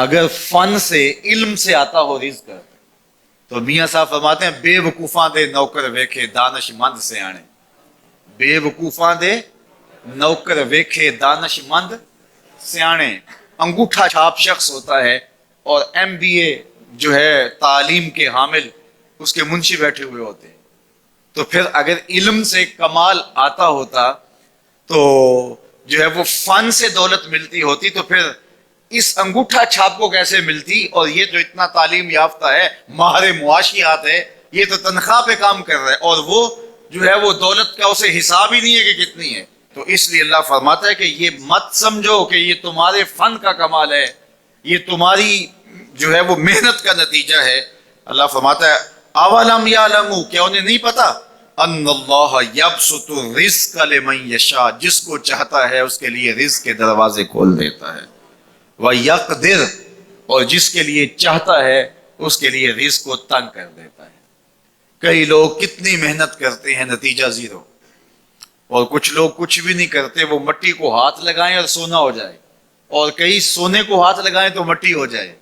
اگر فن سے علم سے آتا ہو رزق تو میاں صاحب فرماتے ہیں بے وقوفاں دے نوکر ویکھے دانش مند سے آنے. بے وقوفاں دے نوکر ویکھے دانش مند سیانے. انگوٹھا چھاپ شخص ہوتا ہے اور ایم بی اے جو ہے تعلیم کے حامل اس کے منشی بیٹھے ہوئے ہوتے ہیں. تو پھر اگر علم سے کمال آتا ہوتا تو جو ہے وہ فن سے دولت ملتی ہوتی تو پھر اس انگوٹھا چھاپ کو کیسے ملتی؟ اور یہ جو اتنا تعلیم یافتہ ہے ماہر معاشیات ہے یہ تو تنخواہ پہ کام کر رہا ہے اور وہ جو ہے وہ دولت کا اسے حساب ہی نہیں ہے کہ کتنی ہے. تو اس لیے اللہ فرماتا ہے کہ یہ مت سمجھو کہ یہ تمہارے فن کا کمال ہے، یہ تمہاری جو ہے وہ محنت کا نتیجہ ہے. اللہ فرماتا ہے اولم یعلموا، کیا انہیں نہیں پتا ان اللہ یبسط الرزق لمن یشاء، جس کو چاہتا ہے اس کے لیے رزق کے دروازے کھول دیتا ہے، وَيَقْدِرْ، اور جس کے لیے چاہتا ہے اس کے لیے رزق کو تنگ کر دیتا ہے. کئی لوگ کتنی محنت کرتے ہیں نتیجہ زیرو، اور کچھ لوگ کچھ بھی نہیں کرتے، وہ مٹی کو ہاتھ لگائیں اور سونا ہو جائے، اور کئی سونے کو ہاتھ لگائیں تو مٹی ہو جائے.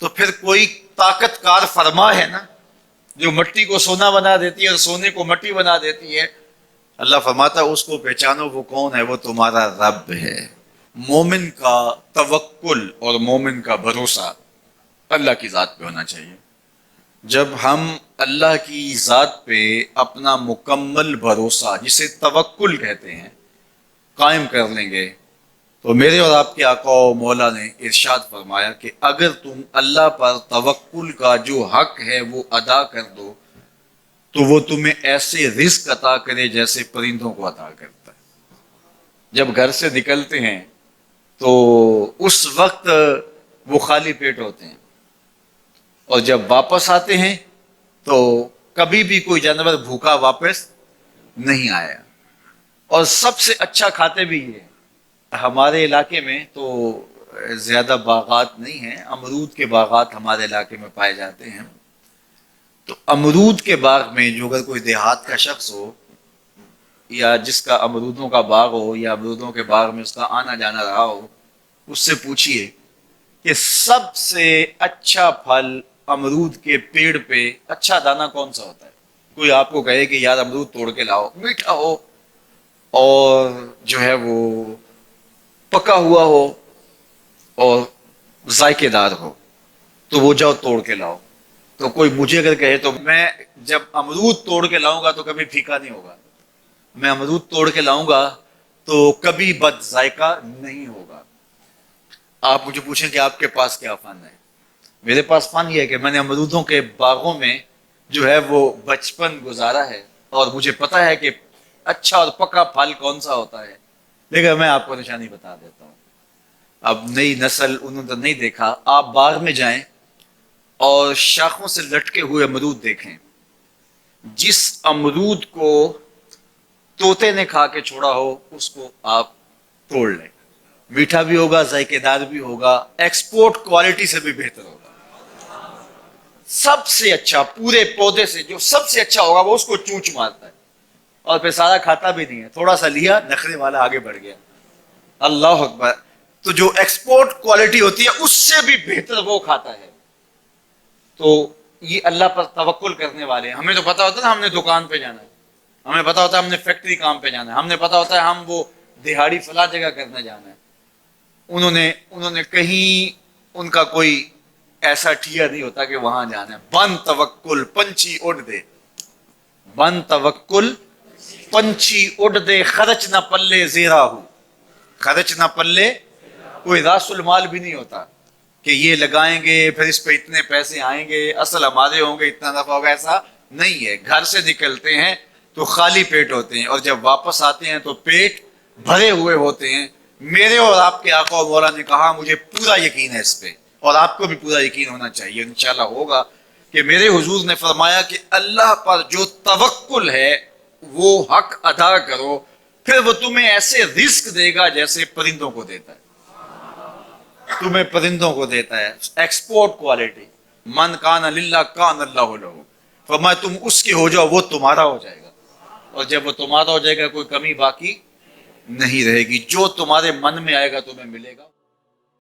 تو پھر کوئی طاقت کار فرما ہے نا جو مٹی کو سونا بنا دیتی ہے اور سونے کو مٹی بنا دیتی ہے. اللہ فرماتا ہے اس کو پہچانو، وہ کون ہے؟ وہ تمہارا رب ہے. مومن کا توکل اور مومن کا بھروسہ اللہ کی ذات پہ ہونا چاہیے. جب ہم اللہ کی ذات پہ اپنا مکمل بھروسہ، جسے توکل کہتے ہیں، قائم کر لیں گے تو میرے اور آپ کے آقا و مولا نے ارشاد فرمایا کہ اگر تم اللہ پر توکل کا جو حق ہے وہ ادا کر دو تو وہ تمہیں ایسے رزق عطا کرے جیسے پرندوں کو عطا کرتا ہے. جب گھر سے نکلتے ہیں تو اس وقت وہ خالی پیٹ ہوتے ہیں، اور جب واپس آتے ہیں تو کبھی بھی کوئی جانور بھوکا واپس نہیں آیا. اور سب سے اچھا کھاتے بھی یہ. ہمارے علاقے میں تو زیادہ باغات نہیں ہیں، امرود کے باغات ہمارے علاقے میں پائے جاتے ہیں. تو امرود کے باغ میں جو اگر کوئی دیہات کا شخص ہو یا جس کا امرودوں کا باغ ہو یا امرودوں کے باغ میں اس کا آنا جانا رہا ہو، اس سے پوچھئے کہ سب سے اچھا پھل امرود کے پیڑ پہ اچھا دانہ کون سا ہوتا ہے. کوئی آپ کو کہے کہ یار امرود توڑ کے لاؤ، میٹھا ہو اور جو ہے وہ پکا ہوا ہو اور ذائقے دار ہو تو وہ جاؤ توڑ کے لاؤ. تو کوئی مجھے اگر کہے تو میں جب امرود توڑ کے لاؤں گا تو کبھی پھیکا نہیں ہوگا، میں امرود توڑ کے لاؤں گا تو کبھی بد ذائقہ نہیں ہوگا. آپ مجھے پوچھیں کہ آپ کے پاس کیا فن ہے؟ میرے پاس فن یہ ہے کہ میں نے امرودوں کے باغوں میں جو ہے وہ بچپن گزارا ہے اور مجھے پتا ہے کہ اچھا اور پکا پھل کون سا ہوتا ہے. لیکن میں آپ کو نشانی بتا دیتا ہوں. اب نئی نسل انہوں نے نہیں دیکھا، آپ باغ میں جائیں اور شاخوں سے لٹکے ہوئے امرود دیکھیں. جس امرود کو طوطے نے کھا کے چھوڑا ہو اس کو آپ توڑ لیں، میٹھا بھی ہوگا، ذائقے دار بھی ہوگا، ایکسپورٹ کوالٹی سے بھی بہتر ہوگا. سب سے اچھا پورے پودے سے جو سب سے اچھا ہوگا وہ اس کو چونچ مارتا ہے اور پھر سارا کھاتا بھی نہیں ہے، تھوڑا سا لیا، نخرے والا آگے بڑھ گیا. اللہ اکبر. تو جو ایکسپورٹ کوالٹی ہوتی ہے اس سے بھی بہتر وہ کھاتا ہے. تو یہ اللہ پر توکل کرنے والے ہیں. ہمیں تو پتا ہوتا ہے نا ہم نے دکان پہ جانا ہے، ہمیں پتا ہوتا ہے ہم نے فیکٹری کام پہ جانا ہے، ہم نے پتا ہوتا ہے ہم وہ دہاڑی فلاں جگہ کرنے جانا ہے. انہوں نے کہیں ان کا کوئی ایسا ٹھیا نہیں ہوتا کہ وہاں جانا ہے. بن توکل پنچھی اڑ دے، بن توکل پنچھی اڑ دے، خرچ نہ پلے زیرا ہو. خرچ نہ پلے، کوئی راس المال بھی نہیں ہوتا کہ یہ لگائیں گے پھر اس پہ اتنے پیسے آئیں گے، اصل ہمارے ہوں گے، اتنا نفع ہوگا، ایسا نہیں ہے. گھر سے نکلتے ہیں تو خالی پیٹ ہوتے ہیں اور جب واپس آتے ہیں تو پیٹ بھرے ہوئے ہوتے ہیں. میرے اور آپ کے آقا و مولا نے کہا مجھے پورا یقین ہے اس پہ، اور آپ کو بھی پورا یقین ہونا چاہیے، انشاءاللہ ہوگا، کہ میرے حضور نے فرمایا کہ اللہ پر جو توکل ہے وہ حق ادا کرو، پھر وہ تمہیں ایسے رزق دے گا جیسے پرندوں کو دیتا ہے. تمہیں پرندوں کو دیتا ہے، ایکسپورٹ کوالٹی. من کان للہ کان اللہ لہ. فرمایا تم اس کے ہو جاؤ وہ تمہارا ہو جائے گا، اور جب وہ تمہارا ہو جائے گا کوئی کمی باقی نہیں رہے گی. جو تمہارے من میں آئے گا تمہیں ملے گا.